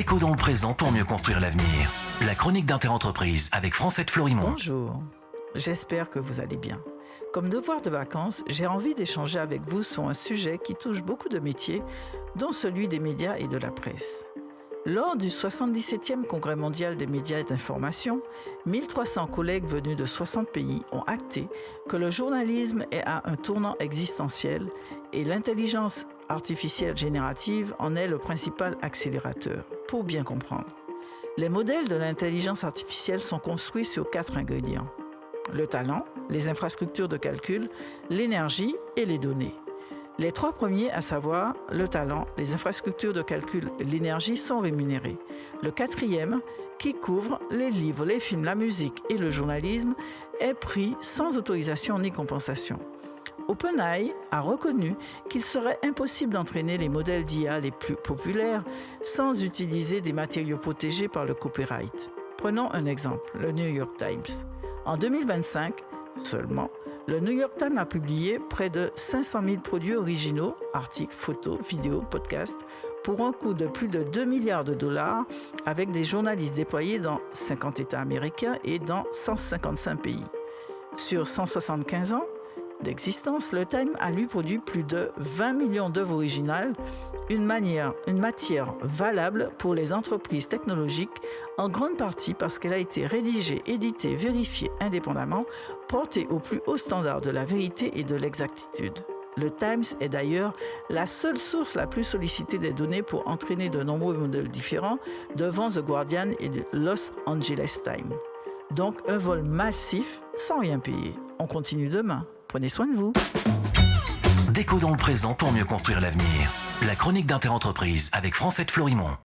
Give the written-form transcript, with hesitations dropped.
Déco dans le présent pour mieux construire l'avenir. La chronique d'Interentreprise avec Francette Florimond. Bonjour, j'espère que vous allez bien. Comme devoir de vacances, j'ai envie d'échanger avec vous sur un sujet qui touche beaucoup de métiers, dont celui des médias et de la presse. Lors du 77e Congrès mondial des médias et d'information, 1300 collègues venus de 60 pays ont acté que le journalisme est à un tournant existentiel et l'intelligence artificielle générative en est le principal accélérateur, pour bien comprendre. Les modèles de l'intelligence artificielle sont construits sur 4 ingrédients: le talent, les infrastructures de calcul, l'énergie et les données. Les 3 premiers, à savoir le talent, les infrastructures de calcul et l'énergie, sont rémunérés. Le 4e, qui couvre les livres, les films, la musique et le journalisme, est pris sans autorisation ni compensation. OpenAI a reconnu qu'il serait impossible d'entraîner les modèles d'IA les plus populaires sans utiliser des matériaux protégés par le copyright. Prenons un exemple, le New York Times. En 2025 seulement, le New York Times a publié près de 500 000 produits originaux, articles, photos, vidéos, podcasts, pour un coût de plus de 2 milliards de dollars, avec des journalistes déployés dans 50 États américains et dans 155 pays. Sur 175 ans d'existence, le Time a lui produit plus de 20 millions d'œuvres originales, une matière valable pour les entreprises technologiques, en grande partie parce qu'elle a été rédigée, éditée, vérifiée indépendamment, portée au plus haut standard de la vérité et de l'exactitude. Le Times est d'ailleurs la seule source la plus sollicitée des données pour entraîner de nombreux modèles différents devant The Guardian et The Los Angeles Times. Donc un vol massif sans rien payer. On continue demain. Prenez soin de vous. Déco dans le présent pour mieux construire l'avenir. La chronique d'Interentreprise avec Francette Florimond.